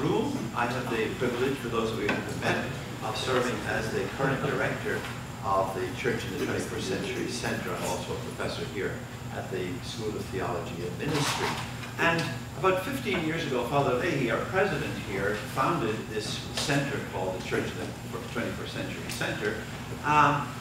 room, I have the privilege, for those of you who haven't met, of serving as the current director of the Church in the 21st Century Center, and also a professor here at the School of Theology and Ministry. And about 15 years ago, Father Leahy, our president here, founded this center called the Church in the 21st Century Center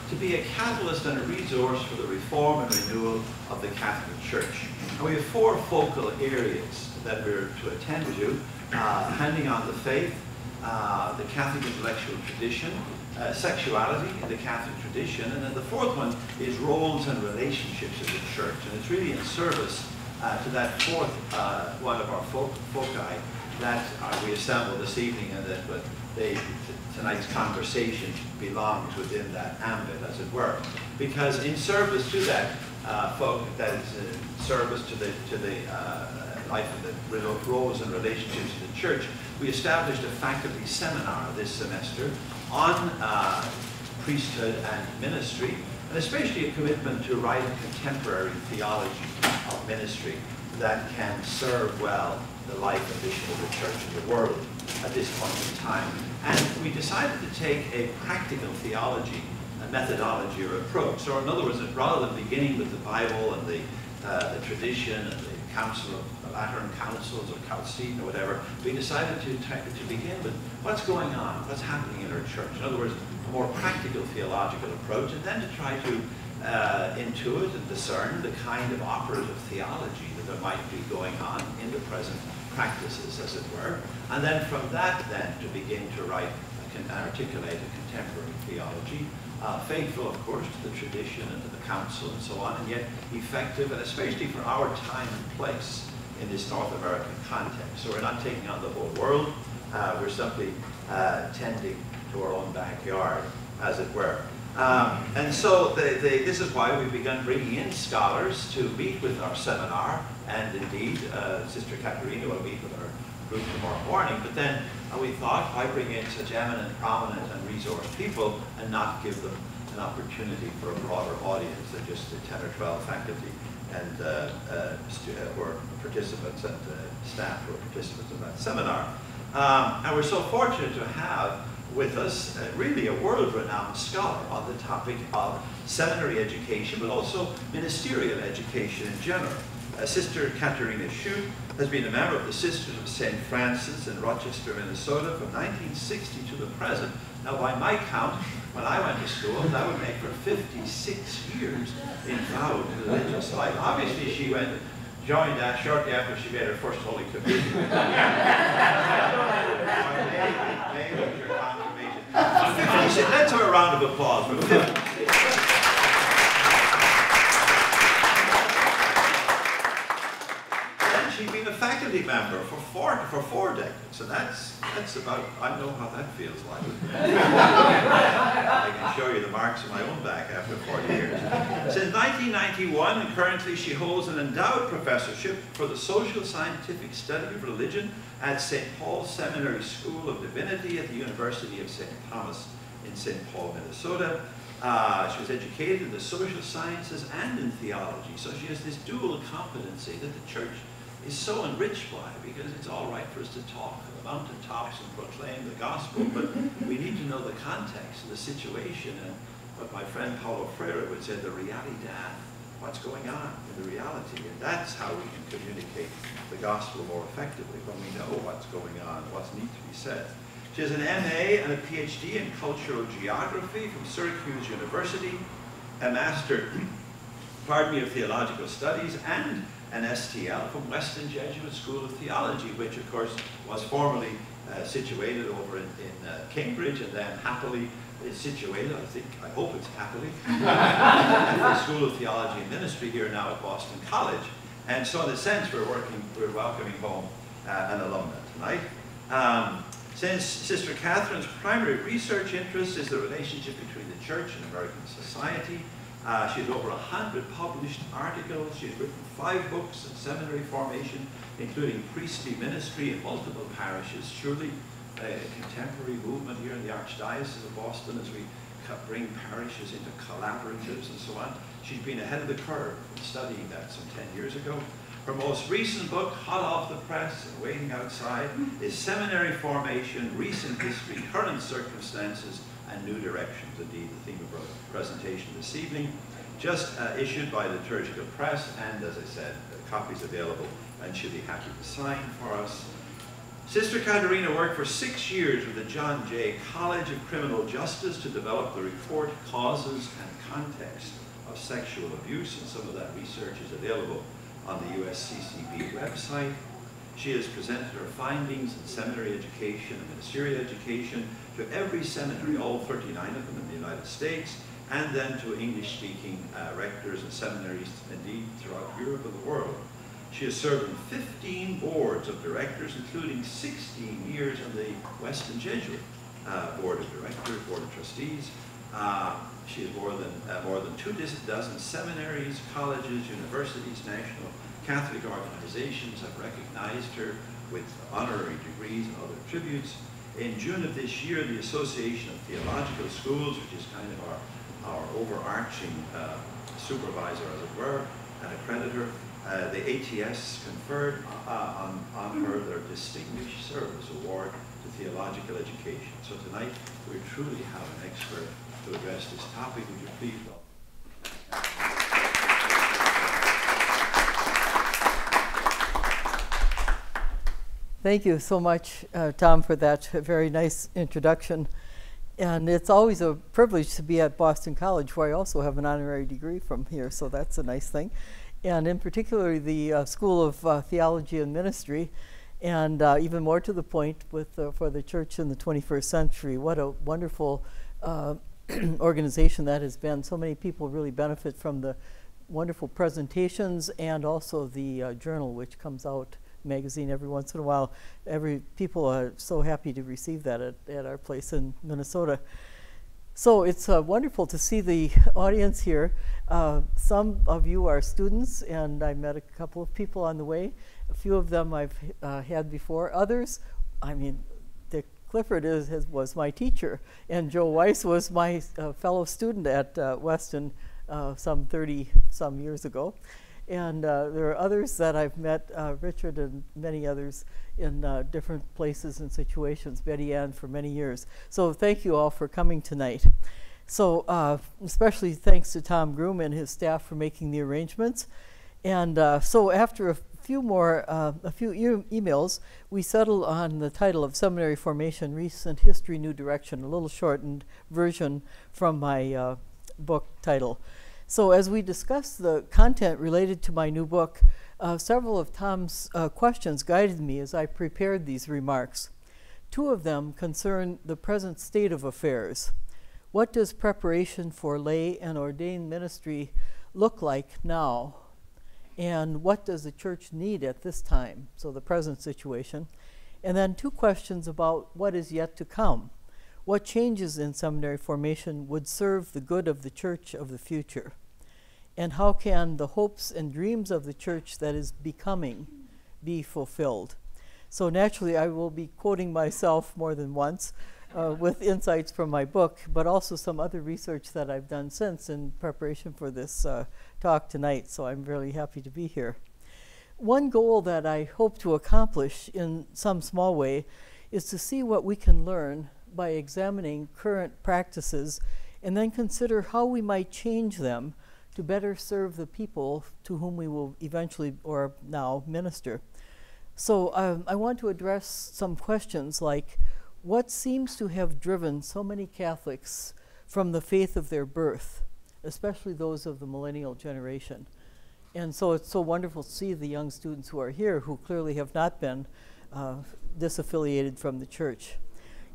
to be a catalyst and a resource for the reform and renewal of the Catholic Church. And we have 4 focal areas that we're to attend to: handing on the faith, the Catholic intellectual tradition, sexuality in the Catholic tradition, and then the 4th one is roles and relationships in the Church. And it's really in service to that 4th one of our foci that we assembled this evening, and that tonight's conversation belongs within that ambit, as it were. Because in service to that that is in service to the life of the roles and relationships in the Church, we established a faculty seminar this semester on priesthood and ministry, and especially a commitment to write a contemporary theology of ministry that can serve well the life and mission of the Church in the world at this point in time. And we decided to take a practical theology, a methodology or approach. So in other words, rather than beginning with the Bible and the tradition and the Council of Lateran Councils or Chalcedon or whatever, we decided to begin with what's going on, what's happening in our Church. In other words, a more practical theological approach, and then to try to intuit and discern the kind of operative theology that there might be going on in the present practices, as it were. And then from that then to begin to write and articulate a contemporary theology, faithful, of course, to the tradition and to the council and so on, and yet effective, and especially for our time and place in this North American context. So we're not taking on the whole world, we're simply tending to our own backyard, as it were. And so this is why we've begun bringing in scholars to meet with our seminar, and indeed Sister Katarina will meet with our group tomorrow morning. But then we thought, why bring in such eminent, prominent and resourced people and not give them an opportunity for a broader audience than just the 10 or 12 faculty and who are participants and staff who are participants in that seminar. And we're so fortunate to have with us really a world-renowned scholar on the topic of seminary education, but also ministerial education in general. Sister Katarina Schuth has been a member of the Sisters of St. Francis in Rochester, Minnesota from 1960 to the present. Now, by my count, when I went to school, that would make for 56 years in vowed religious life. Obviously, she joined that shortly after she made her first Holy Communion. May was your confirmation. 56, let's have a round of applause for 56. She's been a faculty member for four decades, so that's about, I know how that feels like. I can show you the marks on my own back after 40 years. Since 1991, and currently she holds an endowed professorship for the social scientific study of religion at St. Paul's Seminary School of Divinity at the University of St. Thomas in St. Paul, Minnesota. She was educated in the social sciences and in theology, so she has this dual competency that the Church is so enriched by, because it's all right for us to talk on the mountaintops and proclaim the gospel, but we need to know the context of the situation and what my friend Paulo Freire would say, the realidad, what's going on in the reality, and that's how we can communicate the gospel more effectively, when we know what's going on, what's need to be said. She has an MA and a PhD in cultural geography from Syracuse University, a Master of Theological Studies, and an STL from Weston Jesuit School of Theology, which of course was formerly situated over in Cambridge, and then happily is situated, I hope it's happily, at the School of Theology and Ministry here now at Boston College. And so in a sense, we're welcoming home an alumna tonight. Since Sister Catherine's primary research interest is the relationship between the Church and American society, she has over 100 published articles. She's written 5 books on seminary formation, including priestly ministry in multiple parishes. Surely a contemporary movement here in the Archdiocese of Boston as we bring parishes into collaboratives and so on. She's been ahead of the curve in studying that some 10 years ago. Her most recent book, hot off the press and waiting outside, is Seminary Formation, Recent History, Current Circumstances, and New Directions. Indeed, the theme of our presentation this evening. Just issued by the Liturgical Press, and as I said, copies available, and she'll be happy to sign for us. Sister Katarina worked for 6 years with the John Jay College of Criminal Justice to develop the report Causes and Context of Sexual Abuse, and some of that research is available on the USCCB website. She has presented her findings in seminary education and ministerial education to every seminary, all 39 of them in the United States, and then to English-speaking rectors and seminaries, indeed throughout Europe and the world. She has served on 15 boards of directors, including 16 years on the Weston Jesuit Board of Directors, Board of Trustees. She has more than 24 seminaries, colleges, universities, national Catholic organizations have recognized her with honorary degrees and other tributes. In June of this year, the Association of Theological Schools, which is kind of our overarching supervisor, as it were, and accreditor, the ATS conferred on her their Distinguished Service Award to Theological Education. So tonight, we truly have an expert to address this topic. Would you please welcome? Thank you so much, Tom, for that very nice introduction. And it's always a privilege to be at Boston College, where I also have an honorary degree from here, so that's a nice thing. And in particular, the School of Theology and Ministry, and even more to the point, for the church in the 21st century. What a wonderful organization that has been. So many people really benefit from the wonderful presentations and also the journal, which comes out, magazine, every once in a while. People are so happy to receive that at our place in Minnesota. So it's wonderful to see the audience here. Some of you are students, and I met a couple of people on the way. A few of them I've had before. Others, I mean, Dick Clifford was my teacher, and Joe Weiss was my fellow student at Weston some 30-some years ago. And there are others that I've met, Richard and many others in different places and situations, Betty Ann for many years. So thank you all for coming tonight. So especially thanks to Tom Groom and his staff for making the arrangements. And so after a few emails, we settled on the title of Seminary Formation, Recent History, New Direction, a little shortened version from my book title. So as we discussed the content related to my new book, several of Tom's questions guided me as I prepared these remarks. Two of them concern the present state of affairs. What does preparation for lay and ordained ministry look like now? And what does the church need at this time? So the present situation. And then two questions about what is yet to come. What changes in seminary formation would serve the good of the church of the future? And how can the hopes and dreams of the church that is becoming be fulfilled? So naturally, I will be quoting myself more than once with insights from my book, but also some other research that I've done since in preparation for this talk tonight. So I'm really happy to be here. One goal that I hope to accomplish in some small way is to see what we can learn by examining current practices and then consider how we might change them to better serve the people to whom we will eventually or now minister. So I want to address some questions like, what seems to have driven so many Catholics from the faith of their birth, especially those of the millennial generation? And so it's so wonderful to see the young students who are here who clearly have not been disaffiliated from the church.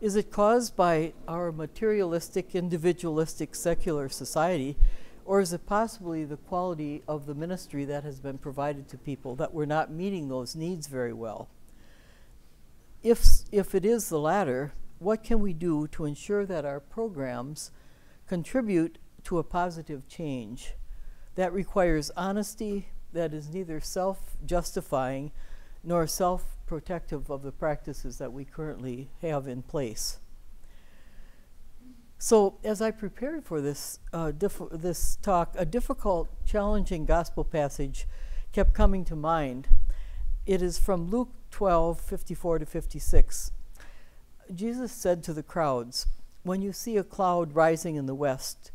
Is it caused by our materialistic, individualistic, secular society, or is it possibly the quality of the ministry that has been provided to people that we're not meeting those needs very well? If it is the latter, what can we do to ensure that our programs contribute to a positive change that requires honesty, that is neither self-justifying nor self-protective of the practices that we currently have in place? So as I prepared for this, this talk, a difficult, challenging gospel passage kept coming to mind. It is from Luke 12:54 to 56. Jesus said to the crowds, "When you see a cloud rising in the west,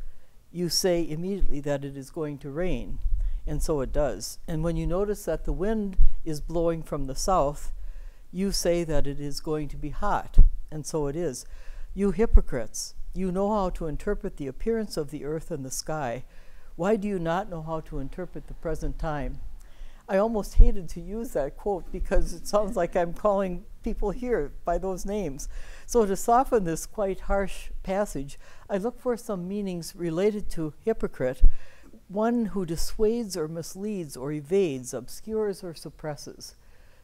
you say immediately that it is going to rain, and so it does. And when you notice that the wind is blowing from the south, you say that it is going to be hot, and so it is. You hypocrites, you know how to interpret the appearance of the earth and the sky. Why do you not know how to interpret the present time?" I almost hated to use that quote because it sounds like I'm calling people here by those names. So to soften this quite harsh passage, I look for some meanings related to hypocrite, one who dissuades or misleads or evades, obscures or suppresses.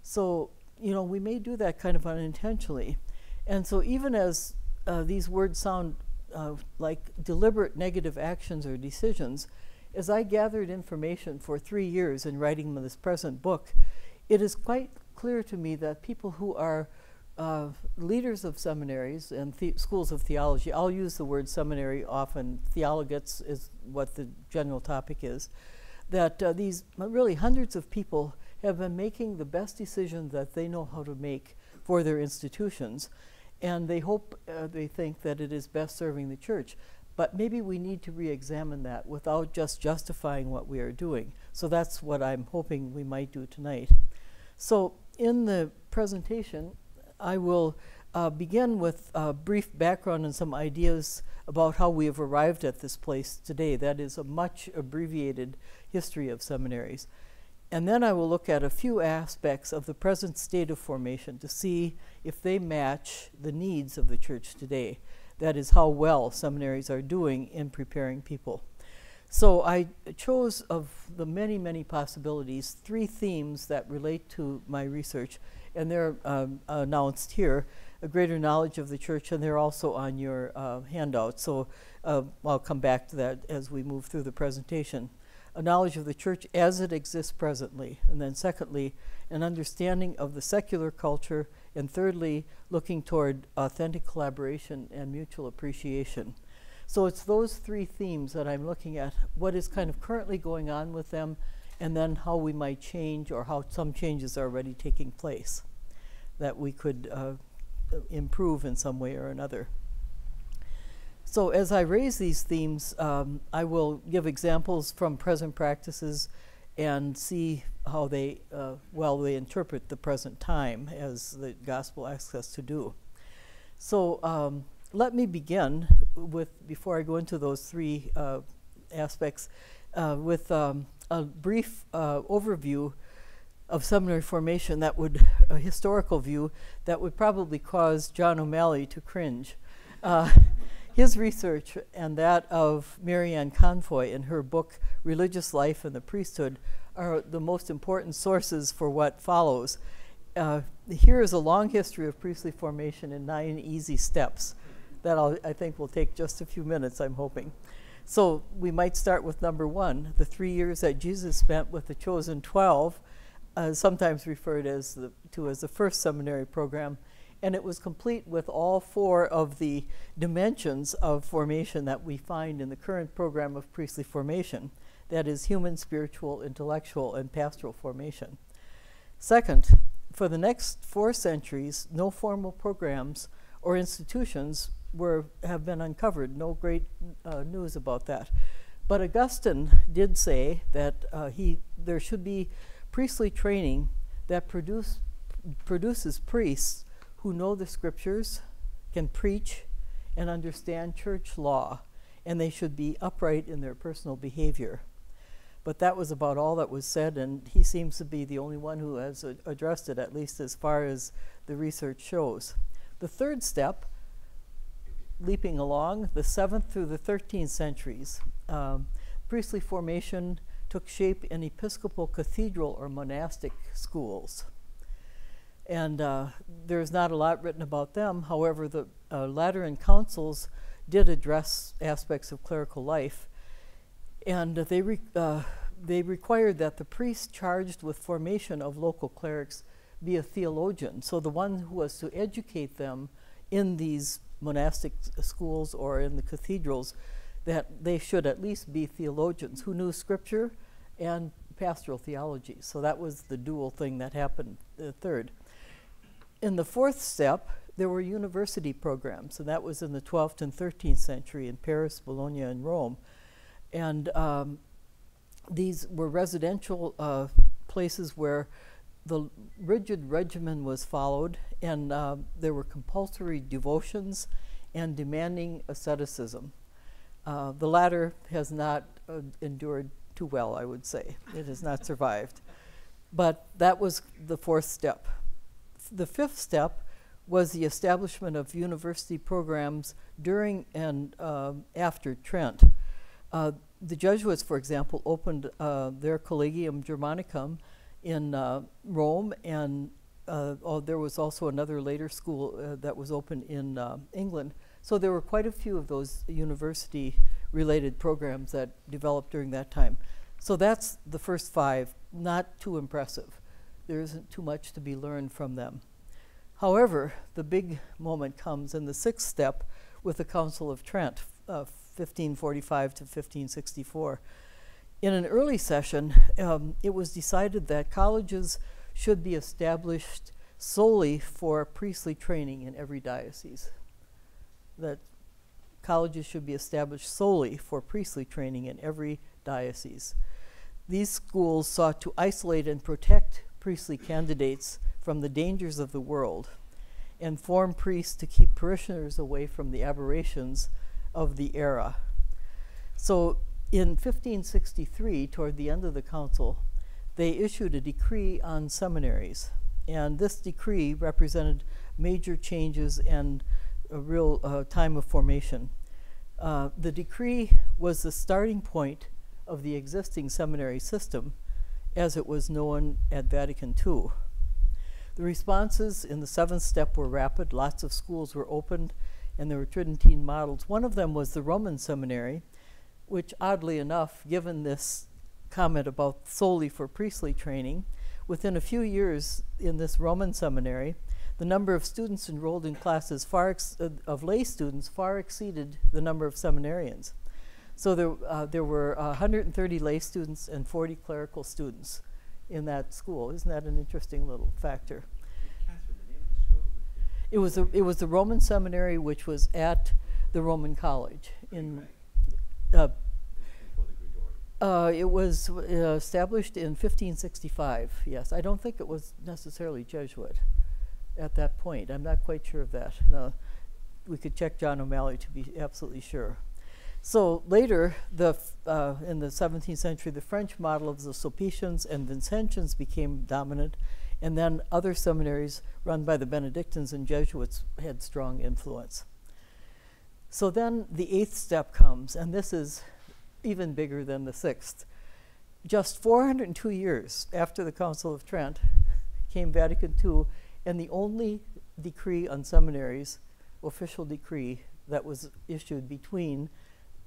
So, we may do that kind of unintentionally. And so even as these words sound like deliberate negative actions or decisions, as I gathered information for 3 years in writing this present book, it is quite clear to me that people who are leaders of seminaries and schools of theology, I'll use the word seminary often, theologates is what the general topic is, that these really hundreds of people have been making the best decisions that they know how to make for their institutions, and they hope, they think that it is best serving the church. But maybe we need to re-examine that without just justifying what we are doing. So that's what I'm hoping we might do tonight. So in the presentation, I will begin with a brief background and some ideas about how we have arrived at this place today. That is a much abbreviated history of seminaries. And then I will look at a few aspects of the present state of formation to see if they match the needs of the church today. That is how well seminaries are doing in preparing people. So I chose, of the many, many possibilities, 3 themes that relate to my research, and they're announced here: a greater knowledge of the church, and they're also on your handout. So I'll come back to that as we move through the presentation. A knowledge of the church as it exists presently, and then secondly, an understanding of the secular culture, and thirdly, looking toward authentic collaboration and mutual appreciation. So it's those 3 themes that I'm looking at, what is kind of currently going on with them, and then how we might change, or how some changes are already taking place that we could improve in some way or another. So as I raise these themes, I will give examples from present practices and see how they, they interpret the present time as the gospel asks us to do. So let me begin with, before I go into those 3 aspects, with a brief overview of seminary formation that would, a historical view that would probably cause John O'Malley to cringe. His research and that of Marianne Confoy in her book Religious Life and the Priesthood are the most important sources for what follows. Here is a long history of priestly formation in 9 easy steps that I think will take just a few minutes, I'm hoping. So we might start with number 1, the 3 years that Jesus spent with the chosen 12, sometimes referred to as the first seminary program. And it was complete with all 4 of the dimensions of formation that we find in the current program of priestly formation. That is human, spiritual, intellectual, and pastoral formation. Second, for the next 4 centuries, no formal programs or institutions have been uncovered. No great news about that. But Augustine did say that there should be priestly training that produces priests who know the scriptures, can preach, and understand church law, and they should be upright in their personal behavior. But that was about all that was said, and he seems to be the only one who has addressed it, at least as far as the research shows. The 3rd step, leaping along, the 7th through the 13th centuries, priestly formation took shape in episcopal cathedral or monastic schools. And there's not a lot written about them. However, the Lateran councils did address aspects of clerical life, and they required that the priest charged with formation of local clerics be a theologian. So the one who was to educate them in these monastic schools or in the cathedrals, that they should at least be theologians who knew scripture and pastoral theology. So that was the dual thing that happened, the third. In the fourth step, there were university programs, and that was in the 12th and 13th century in Paris, Bologna, and Rome. And these were residential places where the rigid regimen was followed, and there were compulsory devotions and demanding asceticism. The latter has not endured too well, I would say. It has not survived. But that was the fourth step. The fifth step was the establishment of university programs during and after Trent. The Jesuits, for example, opened their Collegium Germanicum in Rome, and there was also another later school that was opened in England. So there were quite a few of those university-related programs that developed during that time. So that's the first five, not too impressive. There isn't too much to be learned from them. However, the big moment comes in the sixth step with the Council of Trent, 1545 to 1564. In an early session, it was decided that colleges should be established solely for priestly training in every diocese. That colleges should be established solely for priestly training in every diocese. These schools sought to isolate and protect priestly candidates from the dangers of the world and form priests to keep parishioners away from the aberrations of the era. So in 1563, toward the end of the council, they issued a decree on seminaries. And this decree represented major changes and a real time of formation. The decree was the starting point of the existing seminary system as it was known at Vatican II. The responses in the seventh step were rapid. Lots of schools were opened, and there were Tridentine models. One of them was the Roman seminary, which oddly enough, given this comment about solely for priestly training, within a few years in this Roman seminary, the number of students enrolled in classes of lay students far exceeded the number of seminarians. So there were 130 lay students and 40 clerical students in that school. Isn't that an interesting little factor? Catherine, the name of the school? It was the Roman seminary, which was at the Roman College in. Before the Gregorian. It was established in 1565. Yes, I don't think it was necessarily Jesuit at that point. I'm not quite sure of that. No, we could check John O'Malley to be absolutely sure. So later, in the 17th century, the French model of the Sulpicians and Vincentians became dominant, and then other seminaries run by the Benedictines and Jesuits had strong influence. So then the eighth step comes, and this is even bigger than the sixth. Just 402 years after the Council of Trent came Vatican II, and the only decree on seminaries, official decree, that was issued between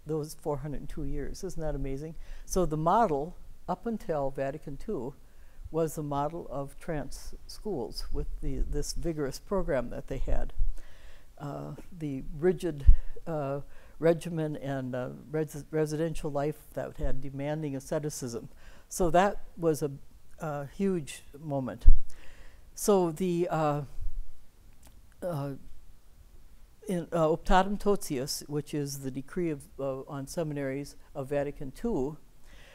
those 402 years. Isn't that amazing? So the model, up until Vatican II, was the model of Trent's schools with this vigorous program that they had. The rigid regimen and residential life that had demanding asceticism. So that was a huge moment. So the Optatum Totius, which is the decree on seminaries of Vatican II,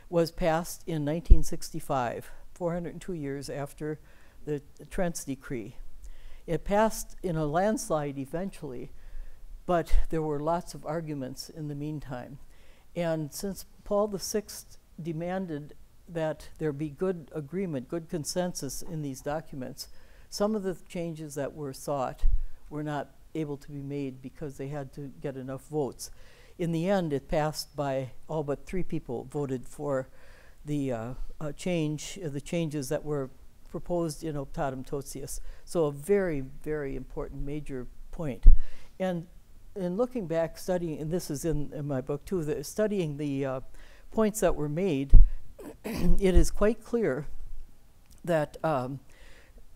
was passed in 1965, 402 years after the Trent's decree. It passed in a landslide eventually, but there were lots of arguments in the meantime. And since Paul VI demanded that there be good agreement, good consensus in these documents, some of the changes that were sought were not able to be made because they had to get enough votes. In the end, it passed by all but 3 people voted for the changes that were proposed in Optatum Totius. So a very, very important major point. And in looking back, studying, and this is in my book too, studying the points that were made, it is quite clear that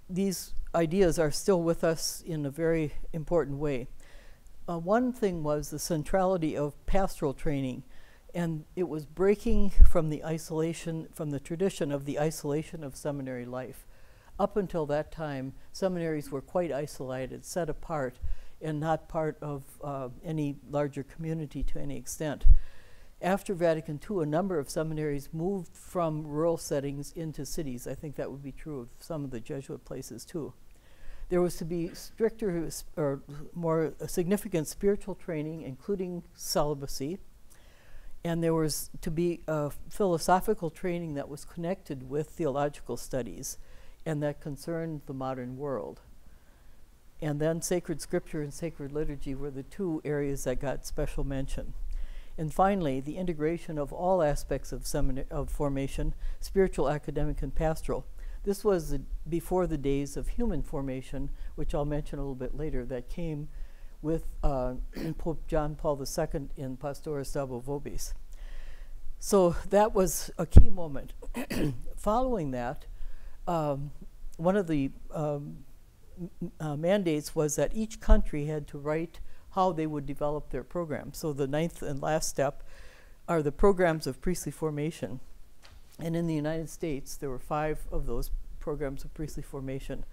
these ideas are still with us in a very important way. One thing was the centrality of pastoral training And it was breaking from the isolation, from the tradition of the isolation of seminary life. Up until that time, seminaries were quite isolated, set apart, and not part of any larger community to any extent. After Vatican II, a number of seminaries moved from rural settings into cities. I think that would be true of some of the Jesuit places too. There was to be stricter or more significant spiritual training, including celibacy, and there was to be a philosophical training that was connected with theological studies and that concerned the modern world. And then sacred scripture and sacred liturgy were the two areas that got special mention. And finally, the integration of all aspects of formation, spiritual, academic, and pastoral. This was before the days of human formation, which I'll mention a little bit later, that came with Pope John Paul II in Pastoris Dabo Vobis. So that was a key moment. Following that, one of the mandates was that each country had to write how they would develop their program. So the ninth and last step are the programs of priestly formation. And in the United States, there were 5 of those programs of priestly formation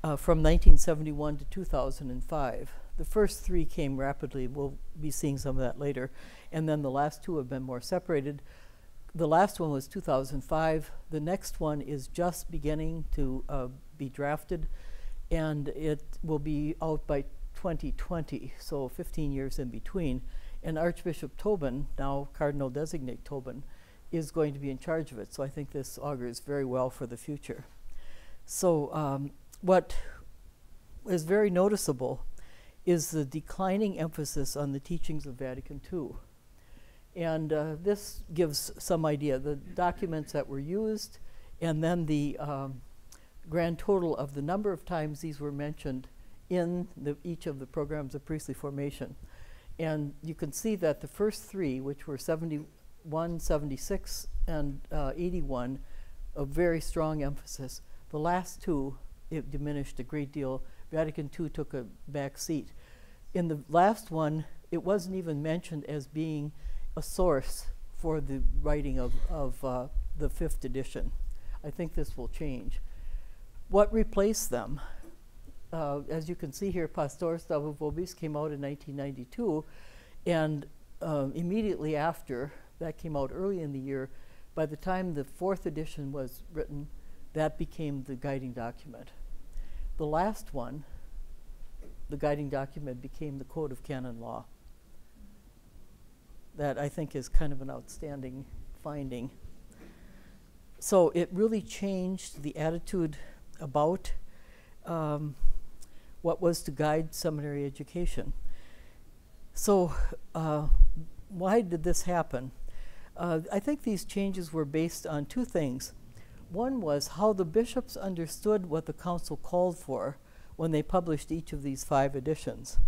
from 1971 to 2005. The first 3 came rapidly. We'll be seeing some of that later. And then the last 2 have been more separated. The last one was 2005. The next one is just beginning to be drafted, and it will be out by 2020, so 15 years in between. And Archbishop Tobin, now Cardinal Designate Tobin, is going to be in charge of it. So I think this augurs very well for the future. So what is very noticeable is the declining emphasis on the teachings of Vatican II. And this gives some idea. The documents that were used, and then the grand total of the number of times these were mentioned in each of the programs of priestly formation. And you can see that the first 3, which were 71, 76, and 81, a very strong emphasis. The last 2, it diminished a great deal. Vatican II took a back seat. In the last one, it wasn't even mentioned as being a source for the writing of the 5th edition. I think this will change. What replaced them? As you can see here, Pastoris Dabo Vobis came out in 1992, and immediately after, that came out early in the year, by the time the 4th edition was written, that became the guiding document. The last one, the guiding document, became the Code of Canon Law. That I think is kind of an outstanding finding. So it really changed the attitude about what was to guide seminary education. So why did this happen? I think these changes were based on 2 things. One was how the bishops understood what the council called for when they published each of these 5 editions.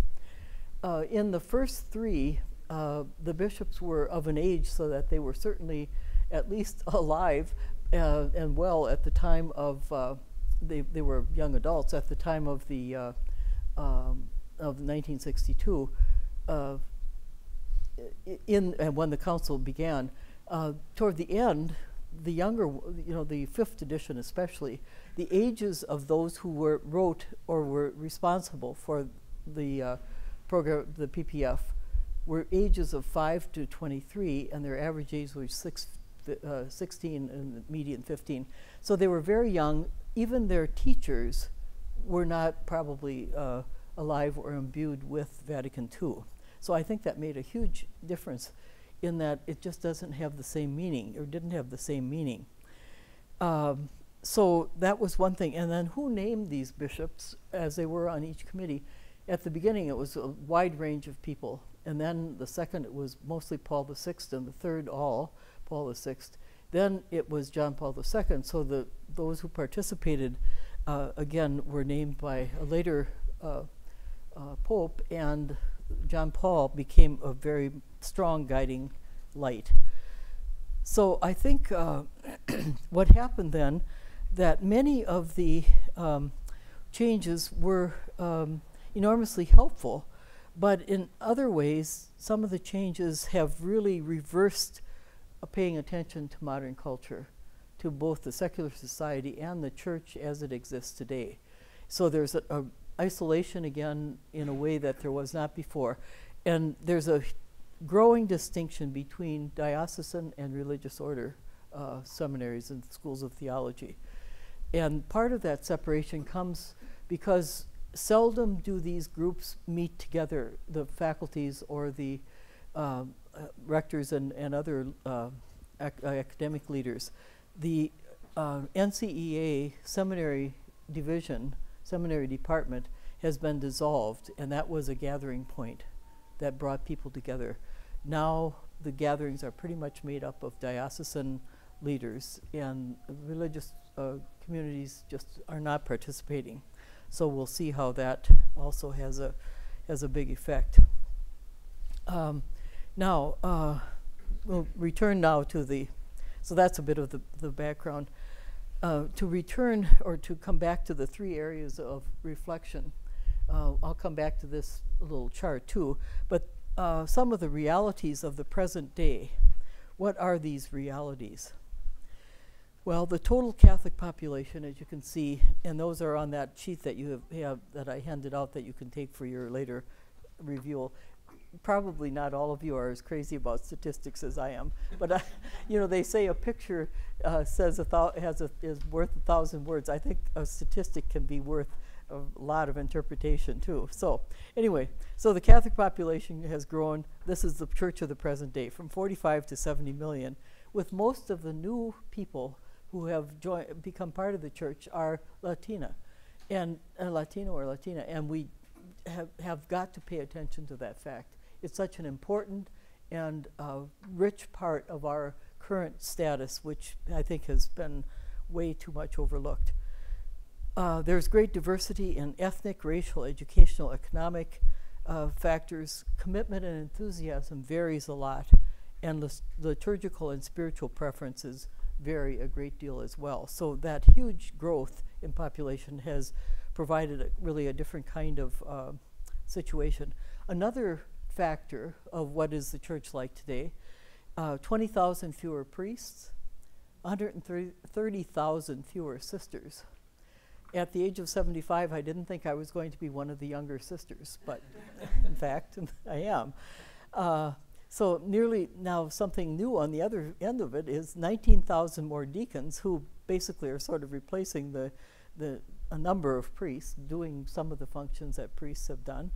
In the first 3, the bishops were of an age so that they were certainly at least alive and well at the time of, they were young adults at the time of the of 1962, when the council began. Toward the end, the younger, the 5th edition especially, the ages of those who wrote or were responsible for the program, the PPF, were ages of 5 to 23, and their average age was 16 and median 15. So they were very young. Even their teachers were not probably alive or imbued with Vatican II. So I think that made a huge difference in that it just doesn't have the same meaning, or didn't have the same meaning. So that was one thing. And then who named these bishops as they were on each committee? At the beginning, it was a wide range of people. And then the second, it was mostly Paul VI, and the third, all Paul VI. Then it was John Paul II. So those who participated, again, were named by a later pope, and John Paul became a very strong guiding light. So I think what happened then, that many of the changes were enormously helpful, But in other ways, some of the changes have really reversed paying attention to modern culture, to both the secular society and the church as it exists today. So there's a isolation again in a way that there was not before. And there's a growing distinction between diocesan and religious order seminaries and schools of theology. And part of that separation comes because seldom do these groups meet together, the faculties or the rectors and other academic leaders. The NCEA seminary division, seminary department, has been dissolved, and that was a gathering point that brought people together. Now the gatherings are pretty much made up of diocesan leaders, and religious communities just are not participating. So we'll see how that also has a big effect. Now we'll return now to the, so that's a bit of the background. To return or to come back to the three areas of reflection, I'll come back to this little chart too, but some of the realities of the present day. What are these realities? Well, the total Catholic population, as you can see, and those are on that sheet that you have that I handed out that you can take for your later review. Probably not all of you are as crazy about statistics as I am, but you know, they say a picture says is worth 1,000 words. I think a statistic can be worth a lot of interpretation too. So anyway, so the Catholic population has grown. This is the church of the present day, from 45 to 70 million, with most of the new people who have become part of the church are Latina, and Latino or Latina, and we have got to pay attention to that fact. It's such an important and rich part of our current status, which I think has been way too much overlooked. There's great diversity in ethnic, racial, educational, economic factors. Commitment and enthusiasm varies a lot, and liturgical and spiritual preferences vary a great deal as well. So that huge growth in population has provided really a different kind of situation. Another factor of what is the church like today, 20,000 fewer priests, 130,000 fewer sisters. At the age of 75, I didn't think I was going to be one of the younger sisters, but in fact, I am. So nearly now something new on the other end of it is 19,000 more deacons who basically are sort of replacing a number of priests, doing some of the functions that priests have done,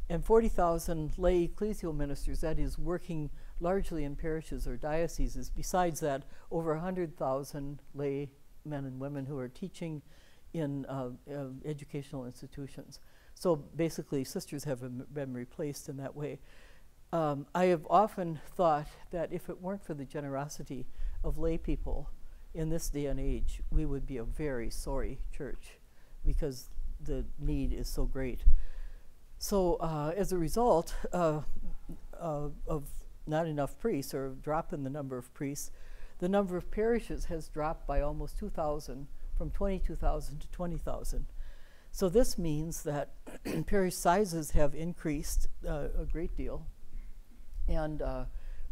and 40,000 lay ecclesial ministers, that is working largely in parishes or dioceses. Besides that, over 100,000 lay men and women who are teaching in educational institutions. So basically sisters have been replaced in that way. I have often thought that if it weren't for the generosity of lay people in this day and age, we would be a very sorry church because the need is so great. So as a result of not enough priests, or a drop in the number of priests, the number of parishes has dropped by almost 2,000, from 22,000 to 20,000. So this means that parish sizes have increased a great deal. And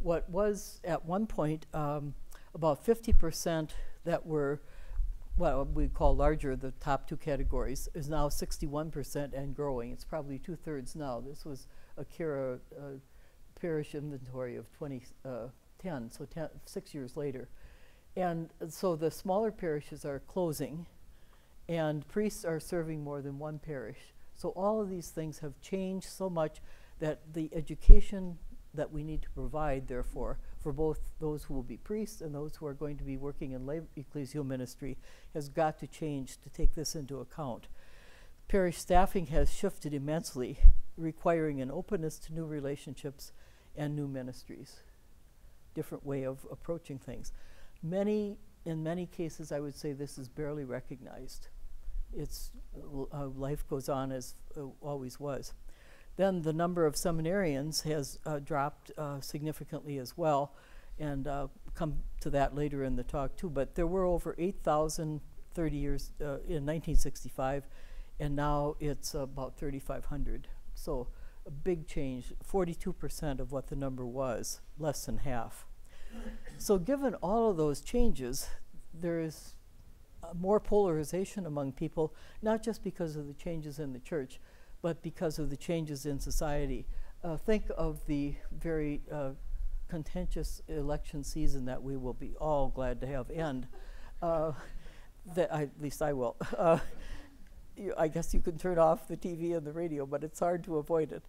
what was at one point about 50% that were what we call larger, the top two categories, is now 61% and growing. It's probably 2/3 now. This was a Kira parish inventory of 2010, so 6 years later. And so the smaller parishes are closing, and priests are serving more than one parish. So all of these things have changed so much that the education that we need to provide, therefore, for both those who will be priests and those who are going to be working in lay ecclesial ministry has got to change to take this into account. Parish staffing has shifted immensely, requiring an openness to new relationships and new ministries. Different way of approaching things. In many cases, I would say this is barely recognized. It's life goes on as always was. Then the number of seminarians has dropped significantly as well, and come to that later in the talk too. But there were over 8,000 30 years in 1965, and now it's about 3,500. So a big change, 42% of what the number was, less than half. So given all of those changes, there is more polarization among people, not just because of the changes in the church, but because of the changes in society. Think of the very contentious election season that we will be all glad to have end. At least I will. I guess you can turn off the TV and the radio, but it's hard to avoid it.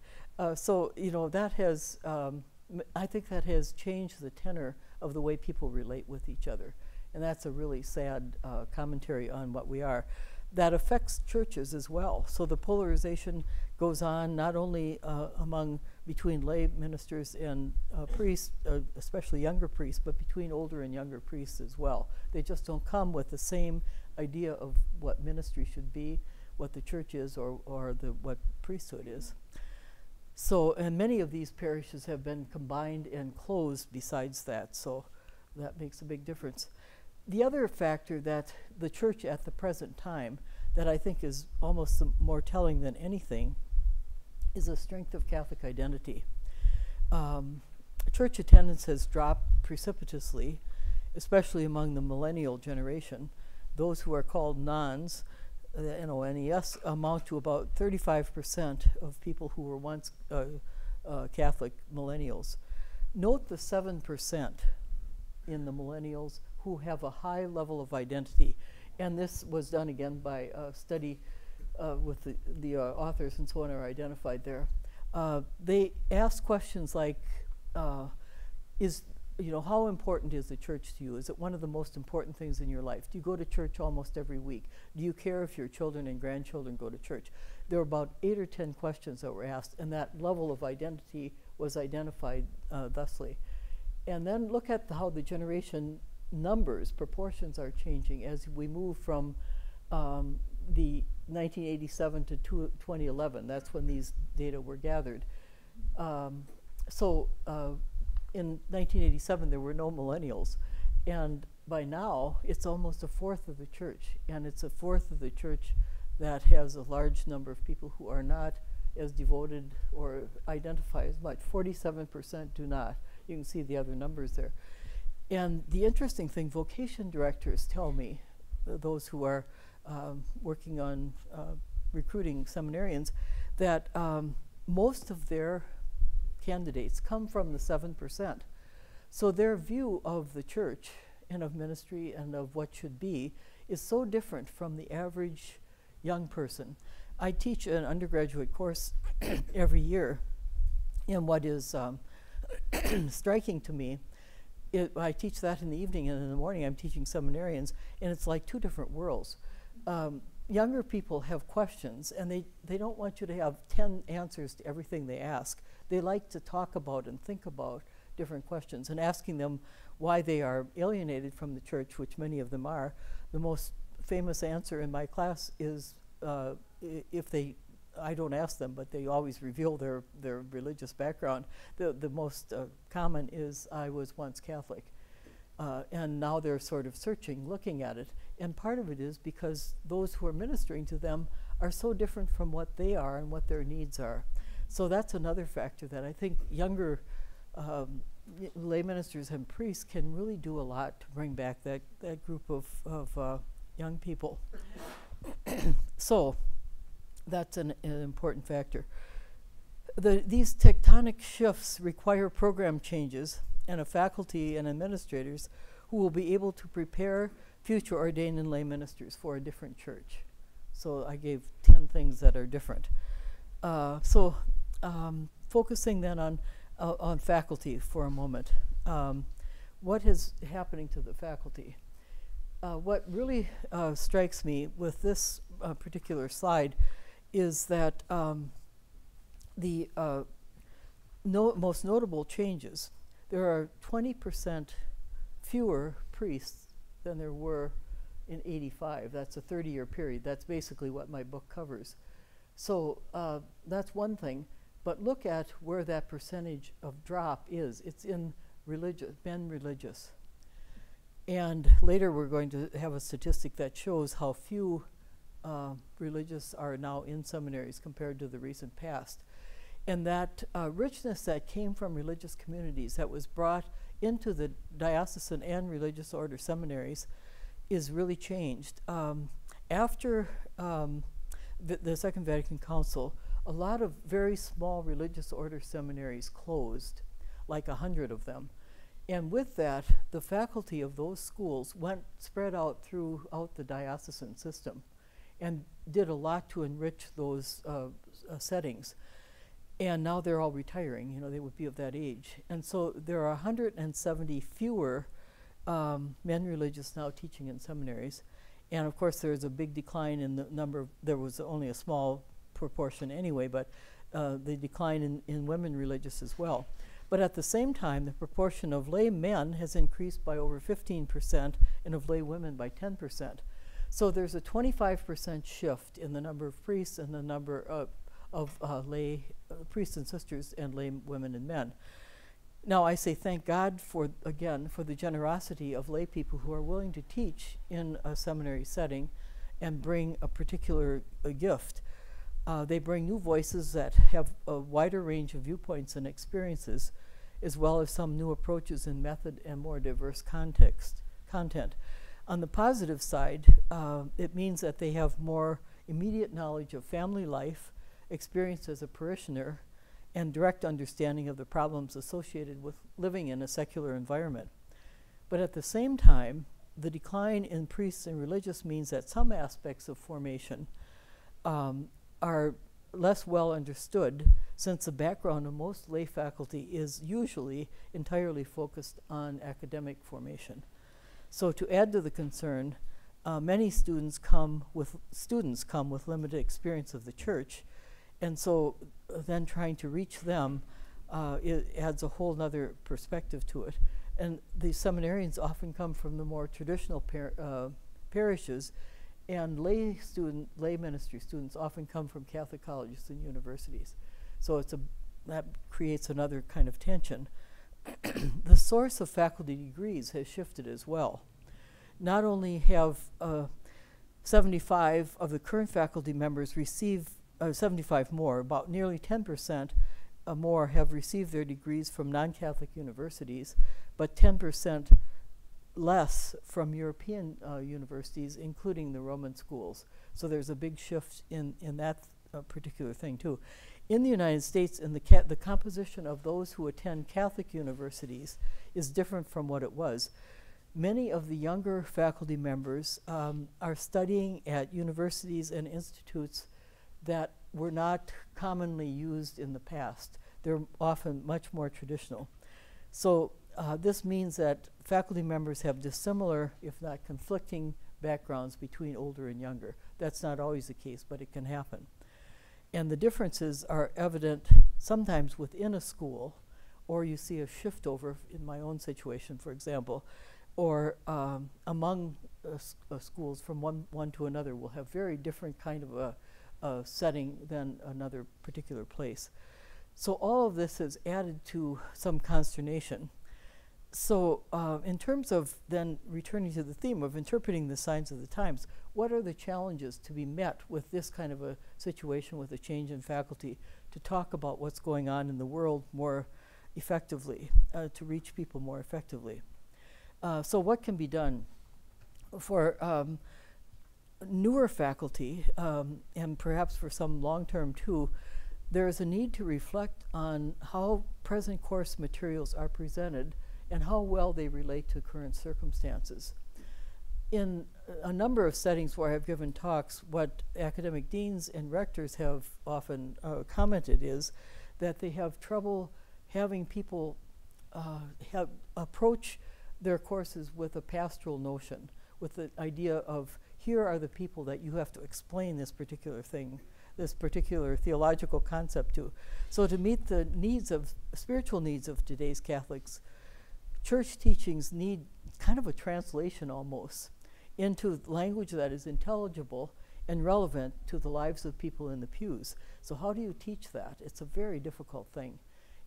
So, you know, that has, I think that has changed the tenor of the way people relate with each other. And that's a really sad commentary on what we are. That affects churches as well. So the polarization goes on not only between lay ministers and priests, especially younger priests, but between older and younger priests as well. They just don't come with the same idea of what ministry should be, what the church is, or what priesthood is. So, and many of these parishes have been combined and closed besides that, so that makes a big difference. The other factor that the church at the present time that I think is almost more telling than anything is the strength of Catholic identity. Church attendance has dropped precipitously, especially among the millennial generation. Those who are called nons, the N-O-N-E-S, amount to about 35% of people who were once Catholic millennials. Note the 7% in the millennials who have a high level of identity. And this was done again by a study with the authors and so on are identified there. They ask questions like, how important is the church to you? Is it one of the most important things in your life? Do you go to church almost every week? Do you care if your children and grandchildren go to church? There were about 8 or 10 questions that were asked, and that level of identity was identified thusly. And then look at how the generation numbers, proportions are changing as we move from the 1987 to 2011. That's when these data were gathered. In 1987, there were no millennials. And by now, it's almost a fourth of the church. And it's a fourth of the church that has a large number of people who are not as devoted or identify as much. 47% do not. You can see the other numbers there. And the interesting thing, vocation directors tell me, those who are working on recruiting seminarians, that most of their candidates come from the 7%. So their view of the church and of ministry and of what should be is so different from the average young person. I teach an undergraduate course every year, and what is striking to me, I teach that in the evening, and in the morning I'm teaching seminarians, and it's like two different worlds. Younger people have questions, and they don't want you to have 10 answers to everything they ask. They like to talk about and think about different questions, and asking them why they are alienated from the church, which many of them are. The most famous answer in my class is I don't ask them, but they always reveal their religious background. The most common is, I was once Catholic. And now they're sort of searching, looking at it. And part of it is because those who are ministering to them are so different from what they are and what their needs are. So that's another factor that I think younger lay ministers and priests can really do a lot to bring back that group of young people. So that's an important factor. These tectonic shifts require program changes and a faculty and administrators who will be able to prepare future ordained and lay ministers for a different church. So I gave 10 things that are different. Focusing then on faculty for a moment. What is happening to the faculty? What really strikes me with this particular slide is that the most notable changes, there are 20% fewer priests than there were in '85. That's a 30-year period. That's basically what my book covers. So that's one thing. But look at where that percentage of drop is. It's in men religious. And later we're going to have a statistic that shows how few religious are now in seminaries compared to the recent past. And that richness that came from religious communities that was brought into the diocesan and religious order seminaries is really changed. After the Second Vatican Council, a lot of very small religious order seminaries closed, like 100 of them. And with that, the faculty of those schools spread out throughout the diocesan system and did a lot to enrich those settings. And now they're all retiring, you know, they would be of that age. And so there are 170 fewer men religious now teaching in seminaries. And of course there's a big decline in the number, there was only a small proportion anyway, but the decline in women religious as well. But at the same time, the proportion of lay men has increased by over 15% and of lay women by 10%. So there's a 25% shift in the number of priests and the number of lay priests and sisters and lay women and men. Now I say thank God for, again, for the generosity of lay people who are willing to teach in a seminary setting and bring a particular gift. They bring new voices that have a wider range of viewpoints and experiences, as well as some new approaches in method and more diverse content. On the positive side, it means that they have more immediate knowledge of family life, experience as a parishioner, and direct understanding of the problems associated with living in a secular environment. But at the same time, the decline in priests and religious means that some aspects of formation are less well understood, since the background of most lay faculty is usually entirely focused on academic formation. So to add to the concern, many students come with limited experience of the church, and so then trying to reach them it adds a whole nother perspective to it. And the seminarians often come from the more traditional parishes, and lay ministry students often come from Catholic colleges and universities. So that creates another kind of tension. The source of faculty degrees has shifted as well. Not only have 75 of the current faculty members receive 75 more, about nearly 10% more have received their degrees from non-Catholic universities, but 10% less from European universities, including the Roman schools. So there's a big shift in that particular thing too. In the United States, the composition of those who attend Catholic universities is different from what it was. Many of the younger faculty members are studying at universities and institutes that were not commonly used in the past. They're often much more traditional. So this means that faculty members have dissimilar, if not conflicting, backgrounds between older and younger. That's not always the case, but it can happen. And the differences are evident sometimes within a school, or you see a shift over, in my own situation, for example, or among schools from one to another will have very different kind of a setting than another particular place. So all of this has added to some consternation. So in terms of then returning to the theme of interpreting the signs of the times, what are the challenges to be met with this kind of a situation with a change in faculty, to talk about what's going on in the world more effectively, to reach people more effectively? So what can be done? For newer faculty, and perhaps for some long-term too, there is a need to reflect on how present course materials are presented and how well they relate to current circumstances. In a number of settings where I've given talks, what academic deans and rectors have often commented is that they have trouble having people approach their courses with a pastoral notion, with the idea of, here are the people that you have to explain this particular thing, this particular theological concept to. So to meet the needs of, spiritual needs of today's Catholics, church teachings need kind of a translation almost into language that is intelligible and relevant to the lives of people in the pews. So how do you teach that? It's a very difficult thing.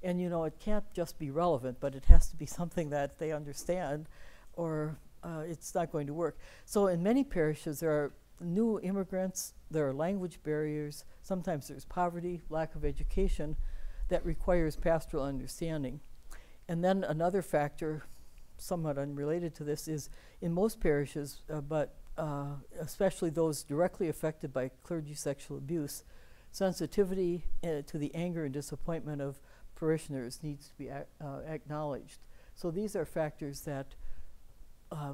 And you know, it can't just be relevant, but it has to be something that they understand, or it's not going to work. So in many parishes there are new immigrants, there are language barriers, sometimes there's poverty, lack of education. that requires pastoral understanding. And then another factor, somewhat unrelated to this, is in most parishes, but especially those directly affected by clergy sexual abuse, sensitivity to the anger and disappointment of parishioners needs to be acknowledged. So these are factors that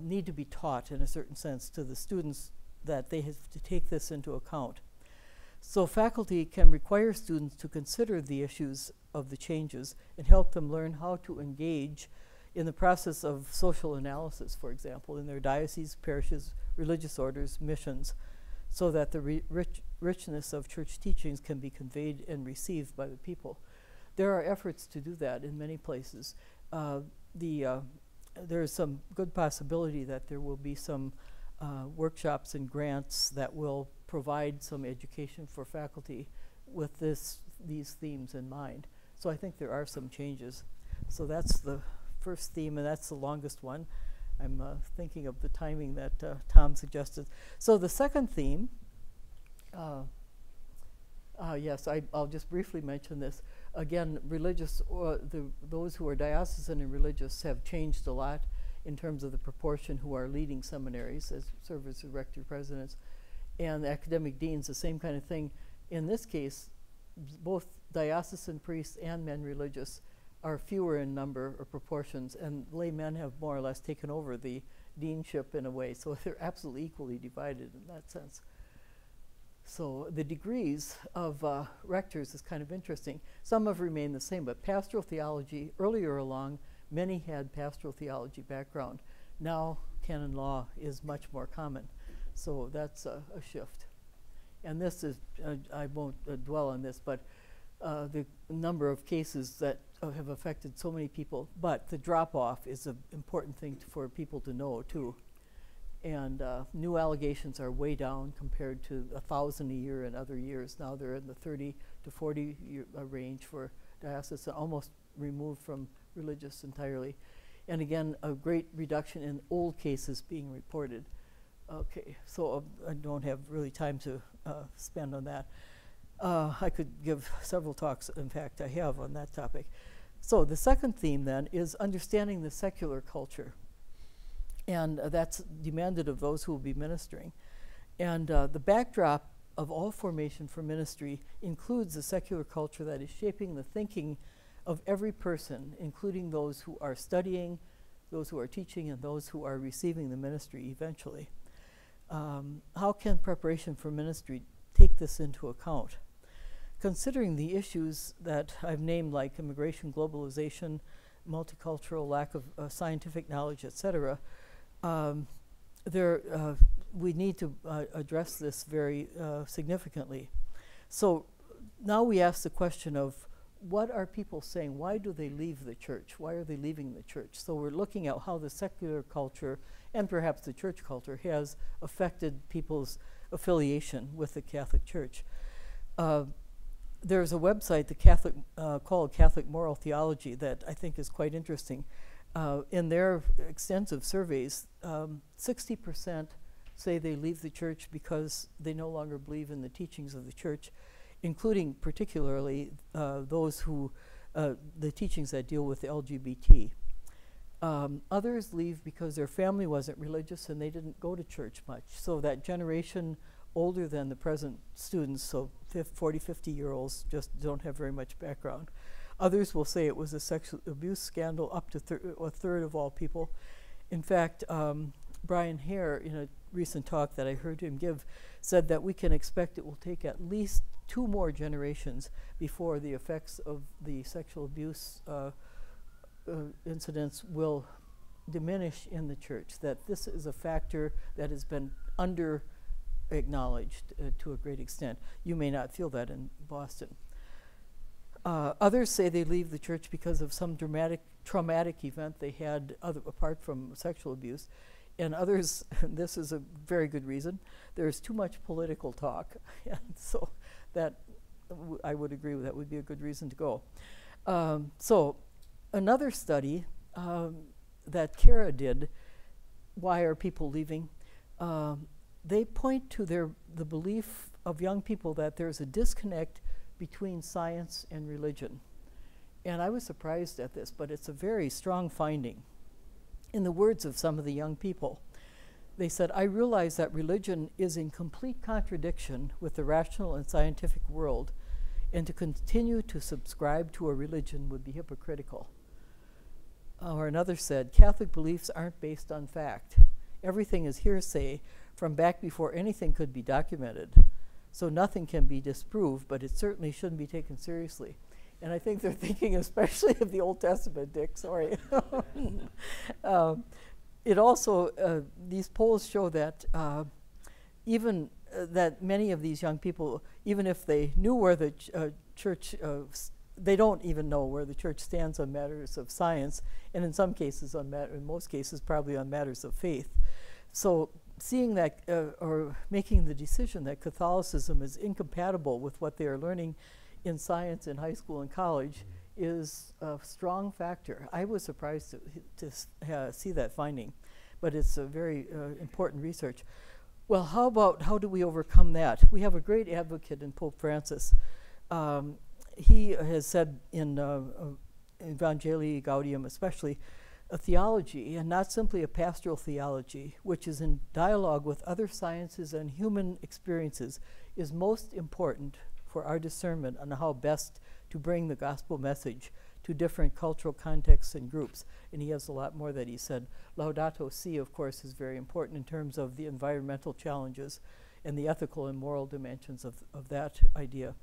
need to be taught in a certain sense to the students, that they have to take this into account. So faculty can require students to consider the issues of the changes and help them learn how to engage in the process of social analysis, for example, in their dioceses, parishes, religious orders, missions, so that the richness of church teachings can be conveyed and received by the people. There are efforts to do that in many places. There is some good possibility that there will be some workshops and grants that will provide some education for faculty with these themes in mind. So I think there are some changes. So that's the first theme, and that's the longest one. I'm thinking of the timing that Tom suggested. So the second theme, yes, I'll just briefly mention this. Again, religious, those who are diocesan and religious have changed a lot in terms of the proportion who are leading seminaries as serve as rector presidents, and the academic deans, the same kind of thing. In this case, both diocesan priests and men religious are fewer in number or proportions, and laymen have more or less taken over the deanship in a way, so they're absolutely equally divided in that sense. So the degrees of rectors is kind of interesting. Some have remained the same, but pastoral theology, earlier along, many had pastoral theology background. Now canon law is much more common, so that's a shift. And this is, I won't dwell on this, but the number of cases that have affected so many people, but the drop-off is an important thing for people to know too. And new allegations are way down compared to 1,000 a year in other years. Now they're in the 30 to 40 year, range for diocesan, almost removed from religious entirely. And again, a great reduction in old cases being reported. Okay, so I don't have really time to spend on that. I could give several talks, in fact I have, on that topic. So the second theme then is understanding the secular culture. And that's demanded of those who will be ministering. And the backdrop of all formation for ministry includes the secular culture that is shaping the thinking of every person, including those who are studying, those who are teaching, and those who are receiving the ministry eventually. How can preparation for ministry take this into account? Considering the issues that I've named, like immigration, globalization, multicultural, lack of scientific knowledge, etc., we need to address this very significantly. So now we ask the question of, what are people saying? Why do they leave the church? Why are they leaving the church? So we're looking at how the secular culture and perhaps the church culture has affected people's affiliation with the Catholic Church. There's a website, called Catholic Moral Theology, that I think is quite interesting. In their extensive surveys, 60% say they leave the church because they no longer believe in the teachings of the church, including particularly those who, the teachings that deal with the LGBT. Others leave because their family wasn't religious and they didn't go to church much. So that generation older than the present students, so 40, 50-year-olds, just don't have very much background. Others will say it was a sexual abuse scandal, up to a third of all people. In fact, Brian Hare, in a recent talk that I heard him give, said that we can expect it will take at least 2 more generations before the effects of the sexual abuse incidents will diminish in the church, that this is a factor that has been under-acknowledged to a great extent. You may not feel that in Boston. Others say they leave the church because of some traumatic event they had apart from sexual abuse. And others, this is a very good reason, there's too much political talk. And so that, I would agree with that would be a good reason to go. So another study that Kara did, why are people leaving? They point to the belief of young people that there's a disconnect between science and religion. And I was surprised at this, but it's a very strong finding. In the words of some of the young people, they said, I realize that religion is in complete contradiction with the rational and scientific world, and to continue to subscribe to a religion would be hypocritical. Or another said, Catholic beliefs aren't based on fact. Everything is hearsay from back before anything could be documented. So nothing can be disproved, but it certainly shouldn't be taken seriously. And I think they're thinking especially of the Old Testament, Dick, sorry. It also, these polls show that even that many of these young people, even if they knew where the church, they don't even know where the church stands on matters of science, and in some cases, in most cases, probably on matters of faith. So seeing that, or making the decision that Catholicism is incompatible with what they are learning in science in high school and college is a strong factor. I was surprised to see that finding, but it's a very important research. Well, how do we overcome that? We have a great advocate in Pope Francis. He has said in Evangelii Gaudium especially, a theology, and not simply a pastoral theology, which is in dialogue with other sciences and human experiences, is most important for our discernment on how best to bring the gospel message to different cultural contexts and groups. And he has a lot more that he said. Laudato Si, of course, is very important in terms of the environmental challenges and the ethical and moral dimensions of that idea.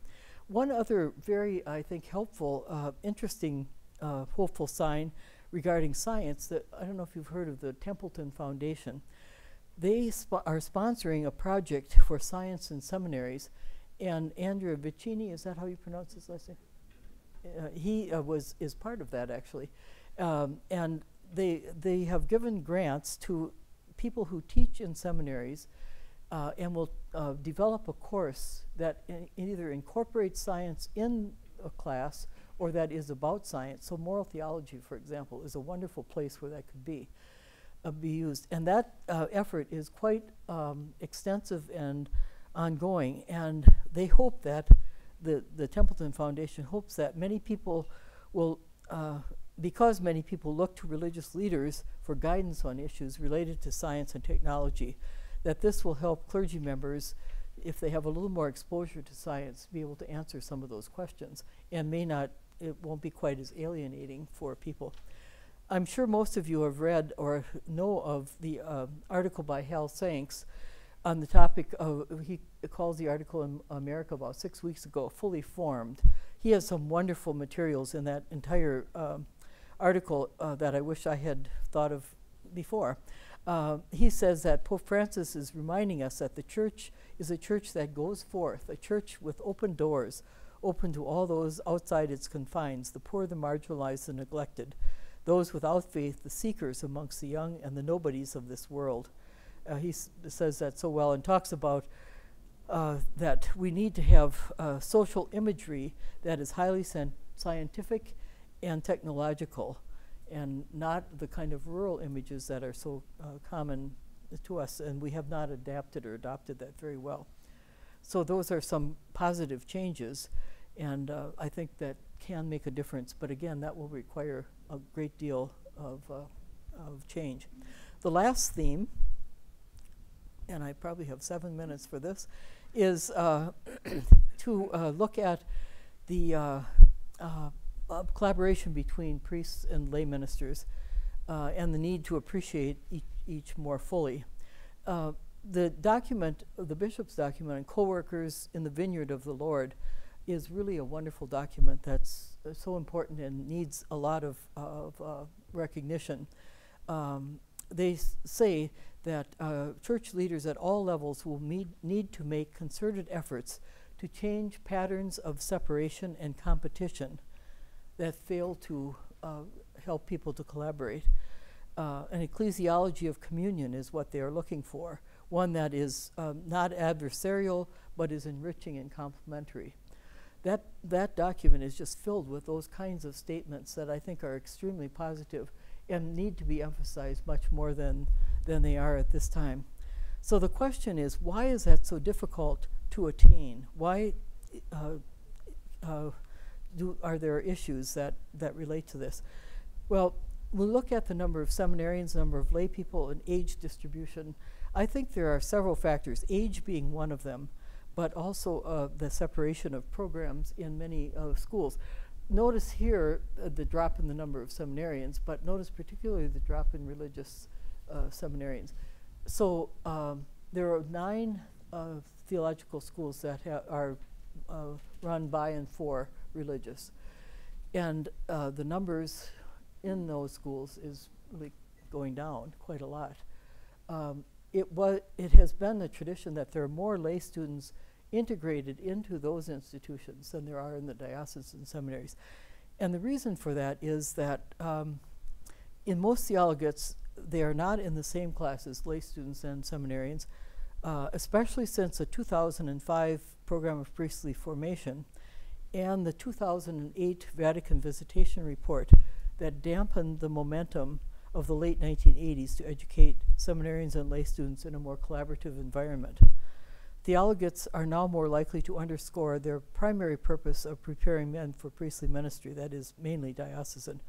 One other very, I think, helpful, interesting, hopeful sign regarding science that, I don't know if you've heard of the Templeton Foundation. They are sponsoring a project for science in seminaries. And Andrea Vicini, is that how you pronounce his last name? He is part of that, actually. And they have given grants to people who teach in seminaries and will develop a course that either incorporates science in a class or that is about science. So moral theology, for example, is a wonderful place where that could be used. And that effort is quite extensive and ongoing, and they hope that the Templeton Foundation hopes that many people will, because many people look to religious leaders for guidance on issues related to science and technology, that this will help clergy members, if they have a little more exposure to science, be able to answer some of those questions, and it won't be quite as alienating for people. I'm sure most of you have read or know of the article by Hal Sanks on the topic of, he calls the article in America about 6 weeks ago, Fully Formed. He has some wonderful materials in that entire article that I wish I had thought of before. He says that Pope Francis is reminding us that the church is a church that goes forth, a church with open doors, open to all those outside its confines, the poor, the marginalized, the neglected, those without faith, the seekers amongst the young, and the nobodies of this world. He says that so well and talks about that we need to have social imagery that is highly scientific and technological, and not the kind of rural images that are so common to us, and we have not adapted or adopted that very well. So those are some positive changes, and I think that can make a difference, but again, that will require a great deal of change. The last theme, and I probably have 7 minutes for this, is to look at the collaboration between priests and lay ministers and the need to appreciate each more fully. The document, the bishop's document on co-workers in the vineyard of the Lord, is really a wonderful document that's so important and needs a lot of recognition. They say that church leaders at all levels will need to make concerted efforts to change patterns of separation and competition that fail to help people to collaborate. An ecclesiology of communion is what they are looking for, one that is not adversarial but is enriching and complementary. That document is just filled with those kinds of statements that I think are extremely positive and need to be emphasized much more than they are at this time. So the question is, why is that so difficult to attain? Why are there issues that relate to this? Well, we'll look at the number of seminarians, number of lay people, and age distribution. I think there are several factors, age being one of them, but also the separation of programs in many schools. Notice here the drop in the number of seminarians, but notice particularly the drop in religious seminarians. So there are 9 theological schools that are run by and for religious. And the numbers in those schools is really going down quite a lot. It has been the tradition that there are more lay students integrated into those institutions than there are in the diocesan seminaries. And the reason for that is that in most theologates, they are not in the same class as lay students and seminarians, especially since the 2005 program of priestly formation and the 2008 Vatican Visitation Report that dampened the momentum of the late 1980s to educate seminarians and lay students in a more collaborative environment. Theologates are now more likely to underscore their primary purpose of preparing men for priestly ministry, that is mainly diocesan.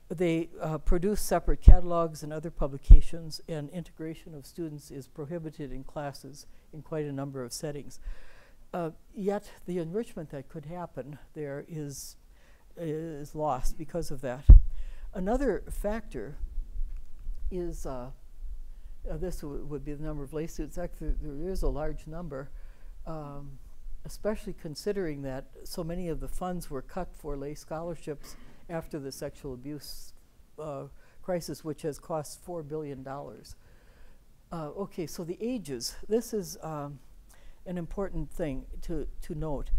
They produce separate catalogs and other publications, and integration of students is prohibited in classes in quite a number of settings. Yet the enrichment that could happen there is lost because of that. Another factor is this would be the number of lay students. Actually, there is a large number, especially considering that so many of the funds were cut for lay scholarships after the sexual abuse crisis, which has cost $4 billion. Okay, so the ages. This is an important thing to note.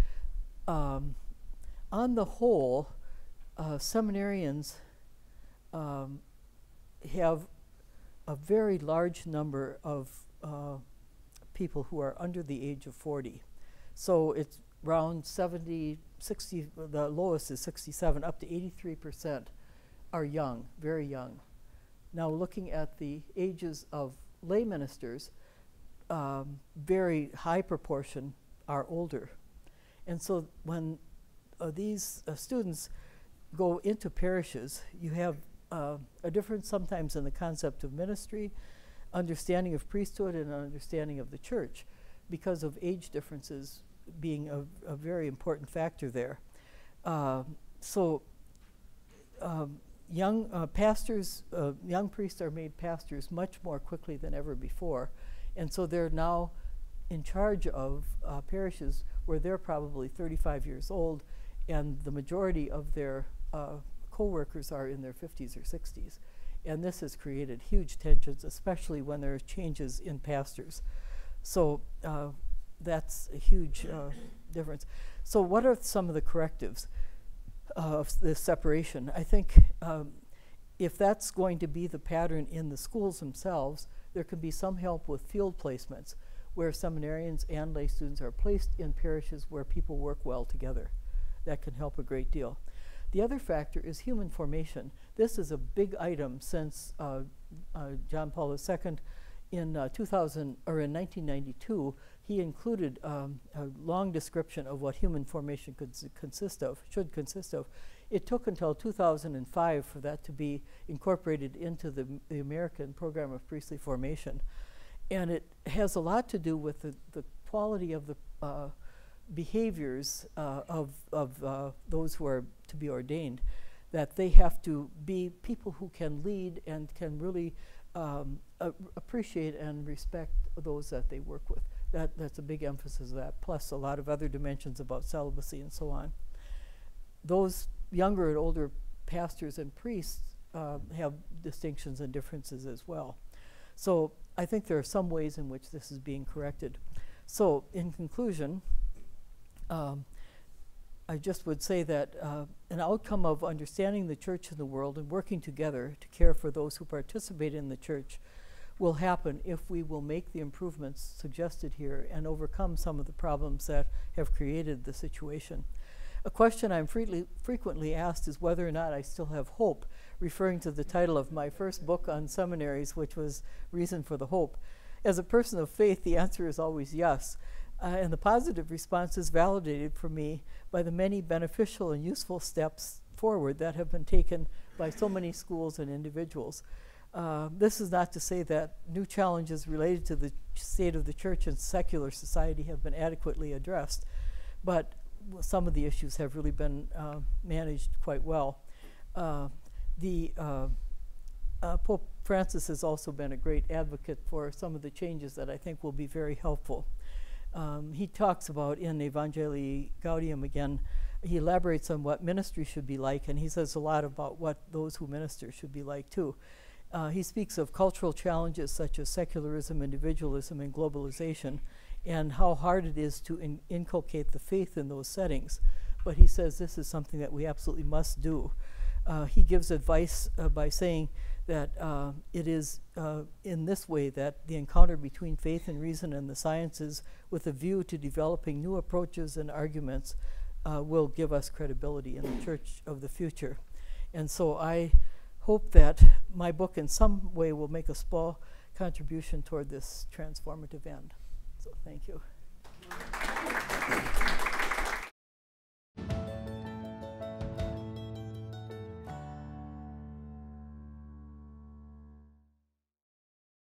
On the whole, seminarians have a very large number of people who are under the age of 40. So it's around 70, 60, the lowest is 67, up to 83% are young, very young. Now looking at the ages of lay ministers, very high proportion are older. And so when these students go into parishes, you have a difference sometimes in the concept of ministry, understanding of priesthood, and understanding of the church, because of age differences being a very important factor there. Young pastors, young priests are made pastors much more quickly than ever before, and so they're now in charge of parishes where they're probably 35 years old, and the majority of their co-workers are in their 50s or 60s. And this has created huge tensions, especially when there are changes in pastors. So that's a huge difference. So what are some of the correctives of this separation? I think if that's going to be the pattern in the schools themselves, there can be some help with field placements where seminarians and lay students are placed in parishes where people work well together. That can help a great deal. The other factor is human formation. This is a big item since John Paul II in 1992, he included a long description of what human formation should consist of. It took until 2005 for that to be incorporated into the American program of priestly formation. And it has a lot to do with the quality of the behaviors of those who are to be ordained, that they have to be people who can lead and can really appreciate and respect those that they work with. That's a big emphasis of that, plus a lot of other dimensions about celibacy and so on. Those younger and older pastors and priests have distinctions and differences as well. So I think there are some ways in which this is being corrected. So in conclusion, I just would say that an outcome of understanding the church and the world and working together to care for those who participate in the church will happen if we will make the improvements suggested here and overcome some of the problems that have created the situation. A question I'm frequently asked is whether or not I still have hope, referring to the title of my first book on seminaries, which was Reason for the Hope. As a person of faith, the answer is always yes. And the positive response is validated for me by the many beneficial and useful steps forward that have been taken by so many schools and individuals. This is not to say that new challenges related to the state of the church and secular society have been adequately addressed, but some of the issues have really been managed quite well. Pope Francis has also been a great advocate for some of the changes that I think will be very helpful. He talks about in Evangelii Gaudium again, he elaborates on what ministry should be like, and he says a lot about what those who minister should be like too. He speaks of cultural challenges such as secularism, individualism, and globalization, and how hard it is to inculcate the faith in those settings. But he says this is something that we absolutely must do. He gives advice by saying that it is in this way that the encounter between faith and reason and the sciences, with a view to developing new approaches and arguments, will give us credibility in the church of the future. And so I hope that my book in some way will make a small contribution toward this transformative end. So thank you.